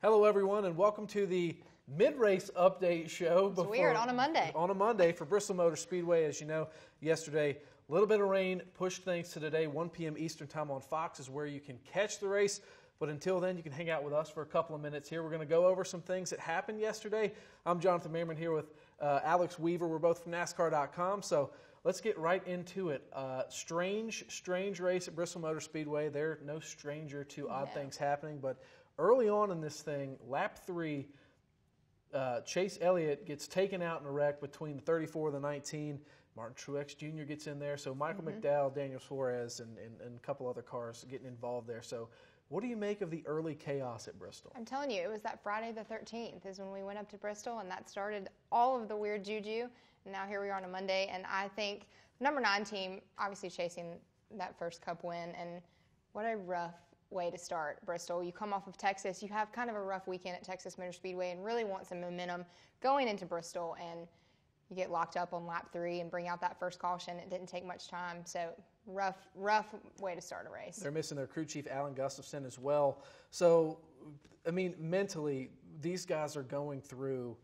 Hello, everyone, and welcome to the mid-race update show. It's weird, on a Monday. On a Monday for Bristol Motor Speedway. As you know, yesterday, a little bit of rain pushed things to today. 1 p.m. Eastern Time on Fox is where you can catch the race. But until then, you can hang out with us for a couple of minutes here. We're going to go over some things that happened yesterday. I'm Jonathan Merriman here with Alex Weaver. We're both from NASCAR.com. So let's get right into it. Strange race at Bristol Motor Speedway. They're no stranger to odd things happening. But early on in this thing, lap 3, Chase Elliott gets taken out in a wreck between the 34 and the 19. Martin Truex Jr. gets in there. So Michael McDowell, Daniel Suarez, and a couple other cars getting involved there. So what do you make of the early chaos at Bristol? I'm telling you, it was that Friday the 13th is when we went up to Bristol, and that started all of the weird juju. And now here we are on a Monday, and I think the number 9 team obviously chasing that first Cup win, and what a rough way to start Bristol. You come off of Texas, you have kind of a rough weekend at Texas Motor Speedway and really want some momentum going into Bristol, and you get locked up on lap 3 and bring out that first caution. It didn't take much time, so rough way to start a race. They're missing their crew chief, Alan Gustafson, as well. So, I mean, mentally, these guys are going through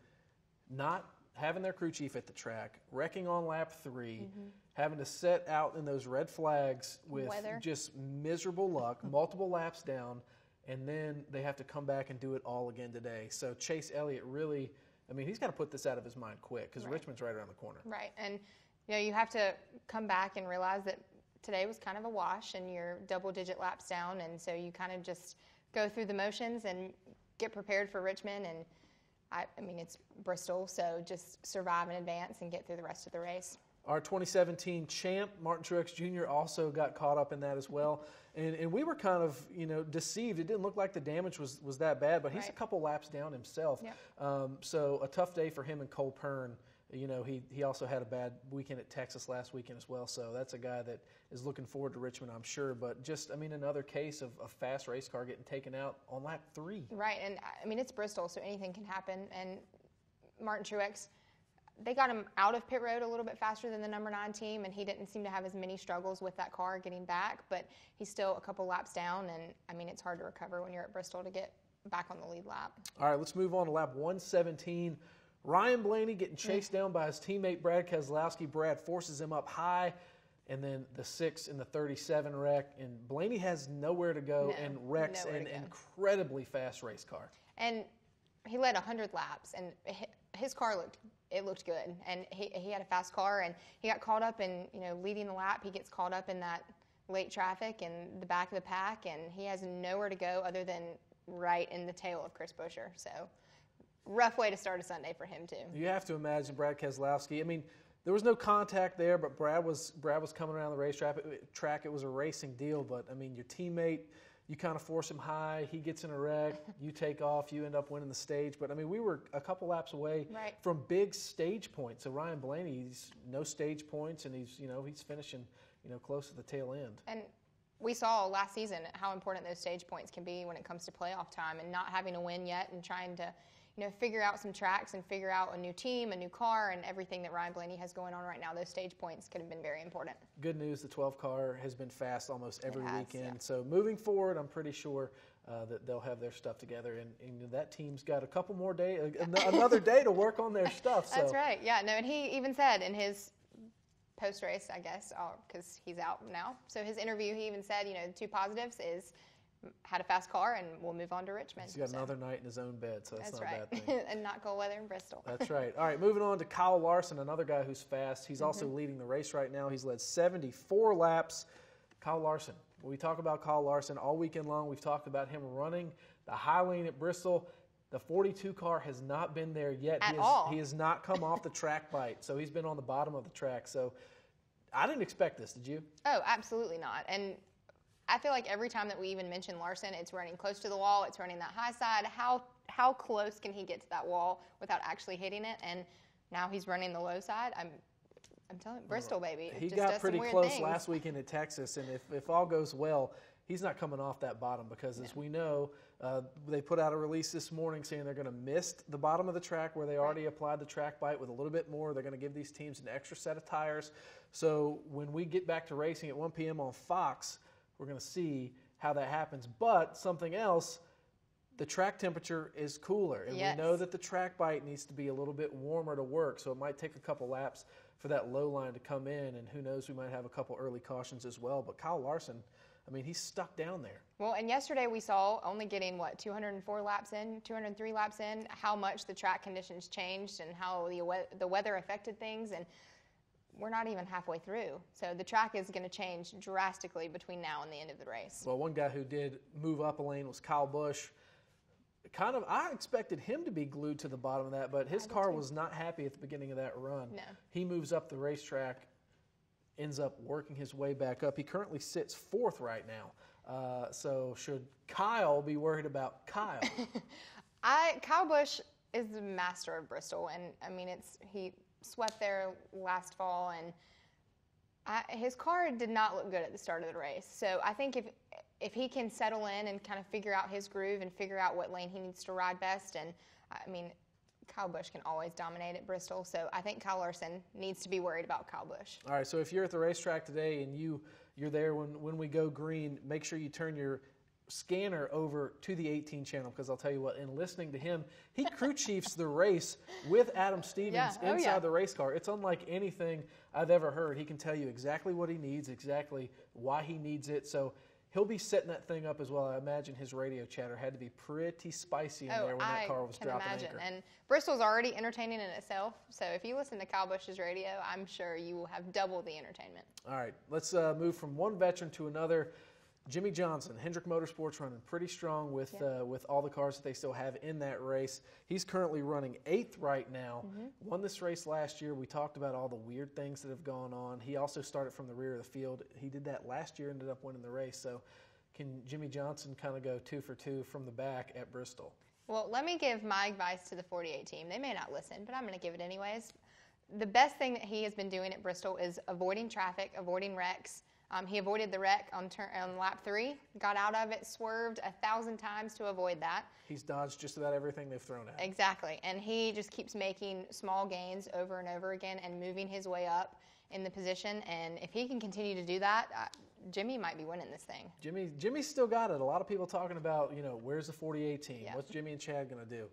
not having their crew chief at the track, wrecking on lap 3, having to set out in those red flags with just miserable luck, multiple laps down, and then they have to come back and do it all again today. So Chase Elliott really, I mean, he's got to put this out of his mind quick because Richmond's right around the corner. Right, and you have to come back and realize that today was kind of a wash and you're double-digit laps down, and so you kind of just go through the motions and get prepared for Richmond. And I mean, it's Bristol, so just survive in advance and get through the rest of the race. Our 2017 champ, Martin Truex Jr., also got caught up in that as well. And we were kind of, deceived. It didn't look like the damage was that bad, but he's a couple laps down himself. Yep. So a tough day for him and Cole Pern. He also had a bad weekend at Texas last weekend as well. So that's a guy that is looking forward to Richmond, I'm sure. But just, another case of a fast race car getting taken out on lap 3. Right, and it's Bristol, so anything can happen. And Martin Truex, they got him out of pit road a little bit faster than the number 9 team, and he didn't seem to have as many struggles with that car getting back, but he's still a couple laps down, and it's hard to recover when you're at Bristol to get back on the lead lap. All right, let's move on to lap 117. Ryan Blaney getting chased down by his teammate Brad Keselowski. Brad forces him up high, and then the 6 and the 37 wreck, and Blaney has nowhere to go and wrecks an incredibly fast race car. And he led 100 laps, and his car looked good, and he had a fast car, and he got caught up in leading the lap. He gets caught up in that late traffic and the back of the pack, and he has nowhere to go other than right in the tail of Chris Buescher. So rough way to start a Sunday for him too. You have to imagine Brad Keselowski. I mean, there was no contact there, but Brad was coming around the racetrack. It was a racing deal, but your teammate, you kind of force him high, he gets in a wreck, you take off, you end up winning the stage. But, we were a couple laps away from big stage points. So Ryan Blaney, he's no stage points, and he's finishing, close to the tail end. And we saw last season how important those stage points can be when it comes to playoff time, and not having a win yet and trying to figure out some tracks and figure out a new team, a new car, and everything that Ryan Blaney has going on right now. Those stage points could have been very important. Good news, the 12 car has been fast almost every weekend. Yeah. So moving forward, I'm pretty sure that they'll have their stuff together. And that team's got a couple more days, another day to work on their stuff. So. That's right. Yeah, no, and he even said in his post-race, I guess, because he's out now. So his interview, he even said, the 2 positives is had a fast car, and we'll move on to Richmond. He's got another night in his own bed, so that's not right. a bad thing. And not cold weather in Bristol. That's right. All right, moving on to Kyle Larson, another guy who's fast. He's also leading the race right now. He's led 74 laps. Kyle Larson. When we talk about Kyle Larson all weekend long, we've talked about him running the high lane at Bristol. The 42 car has not been there yet. He has not come off the track bite, so he's been on the bottom of the track. So I didn't expect this, did you? Oh, absolutely not. And I feel like every time that we even mention Larson, it's running close to the wall, it's running that high side. How close can he get to that wall without actually hitting it? And now he's running the low side. I'm telling you, Bristol, baby. He got pretty close last weekend at Texas, and if all goes well, he's not coming off that bottom because, as we know, they put out a release this morning saying they're going to miss the bottom of the track where they already applied the track bite with a little bit more. They're going to give these teams an extra set of tires. So when we get back to racing at 1 p.m. on Fox, we're going to see how that happens. But something else, the track temperature is cooler, and Yes. we know that the track bite needs to be a little bit warmer to work, so it might take a couple laps for that low line to come in, and who knows, we might have a couple early cautions as well. But Kyle Larson, I mean, he's stuck down there. Well, and yesterday we saw only getting, 204 laps in, 203 laps in, how much the track conditions changed and how the weather affected things, and we're not even halfway through. So the track is going to change drastically between now and the end of the race. Well, one guy who did move up a lane was Kyle Busch. I expected him to be glued to the bottom of that, but his car was not happy at the beginning of that run. No. He moves up the racetrack, ends up working his way back up. He currently sits fourth right now. So should Kyle be worried about Kyle? Kyle Busch is the master of Bristol, and I mean, he swept there last fall, and his car did not look good at the start of the race. So I think if he can settle in and kind of figure out his groove and figure out what lane he needs to ride best, and I mean, Kyle Busch can always dominate at Bristol. So I think Kyle Larson needs to be worried about Kyle Busch. All right, so if you're at the racetrack today and you're there when we go green, make sure you turn your scanner over to the 18 channel, because I'll tell you what, in listening to him, he crew chiefs the race with Adam Stevens inside the race car. It's unlike anything I've ever heard. He can tell you exactly what he needs, exactly why he needs it. So he'll be setting that thing up as well. I imagine his radio chatter had to be pretty spicy in there when that car was dropping anchor. And Bristol's already entertaining in itself. So if you listen to Kyle Busch's radio, I'm sure you will have double the entertainment. All right, let's move from one veteran to another. Jimmy Johnson, Hendrick Motorsports, running pretty strong with all the cars that they still have in that race. He's currently running 8th right now. Won this race last year. We talked about all the weird things that have gone on. He also started from the rear of the field. He did that last year, ended up winning the race. So can Jimmy Johnson kind of go 2 for 2 from the back at Bristol? Well, let me give my advice to the 48 team. They may not listen, but I'm going to give it anyways. The best thing that he has been doing at Bristol is avoiding traffic, avoiding wrecks. He avoided the wreck on lap 3, got out of it, swerved 1,000 times to avoid that. He's dodged just about everything they've thrown at him. Exactly, and he just keeps making small gains over and over again and moving his way up in the position. And if he can continue to do that, Jimmy might be winning this thing. Jimmy's still got it. A lot of people talking about, where's the 48 team? Yeah. What's Jimmy and Chad going to do?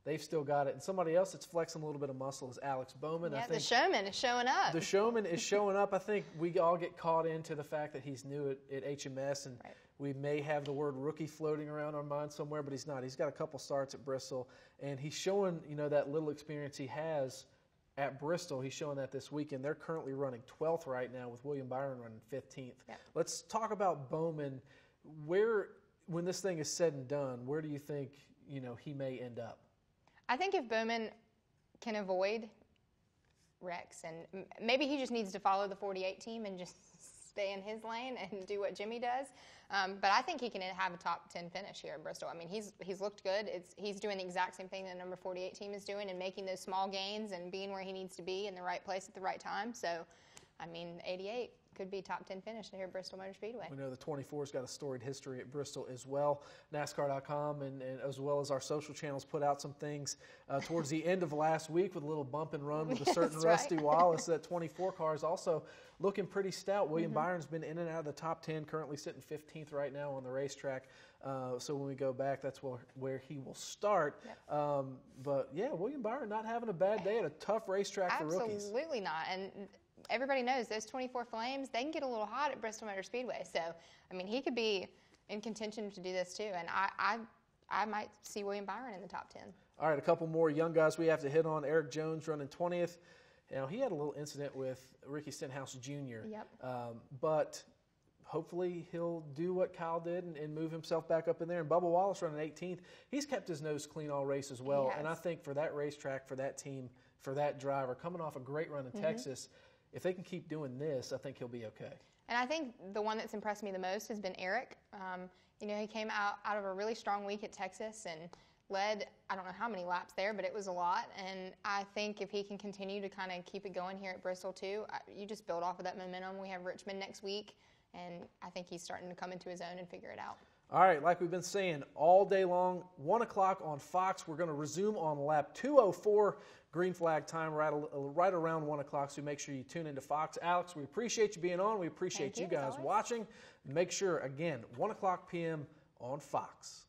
They've still got it. And somebody else that's flexing a little bit of muscle is Alex Bowman. Yeah, I think the showman is showing up. The showman is showing up. I think we all get caught into the fact that he's new at HMS, and we may have the word rookie floating around our mind somewhere, but he's not. He's got a couple starts at Bristol, and he's showing, that little experience he has at Bristol. He's showing that this weekend. They're currently running 12th right now with William Byron running 15th. Yep. Let's talk about Bowman. When this thing is said and done, where do you think, he may end up? I think if Bowman can avoid wrecks, and maybe he just needs to follow the 48 team and just stay in his lane and do what Jimmy does. But I think he can have a top 10 finish here at Bristol. I mean, he's looked good. He's doing the exact same thing the number 48 team is doing, and making those small gains and being where he needs to be in the right place at the right time. So, I mean, 88 could be top 10 finish here at Bristol Motor Speedway. We know the 24's got a storied history at Bristol as well. NASCAR.com and as well as our social channels put out some things towards the end of last week with a little bump and run with a certain Rusty Wallace. That 24 car is also looking pretty stout. William Byron's been in and out of the top 10, currently sitting 15th right now on the racetrack. So when we go back, that's where he will start. Yep. But yeah, William Byron not having a bad day at a tough racetrack for rookies. Absolutely not. And everybody knows those 24 Flames, they can get a little hot at Bristol Motor Speedway. So, I mean, he could be in contention to do this too. And I might see William Byron in the top 10. All right, a couple more young guys we have to hit on. Eric Jones running 20th. Now, he had a little incident with Ricky Stenhouse Jr. Yep. But hopefully he'll do what Kyle did and move himself back up in there. And Bubba Wallace running 18th. He's kept his nose clean all race as well. And I think for that racetrack, for that team, for that driver, coming off a great run in Texas, if they can keep doing this, I think he'll be okay. And I think the one that's impressed me the most has been Eric. He came out of a really strong week at Texas and led, I don't know how many laps there, but it was a lot. And I think if he can continue to kind of keep it going here at Bristol too, you just build off of that momentum. We have Richmond next week, and I think he's starting to come into his own and figure it out. All right, like we've been saying all day long, 1 o'clock on Fox. We're going to resume on lap 204, green flag time, right around 1 o'clock, so make sure you tune into Fox. Alex, we appreciate you being on. We appreciate you guys watching. Make sure, again, 1 o'clock p.m. on Fox.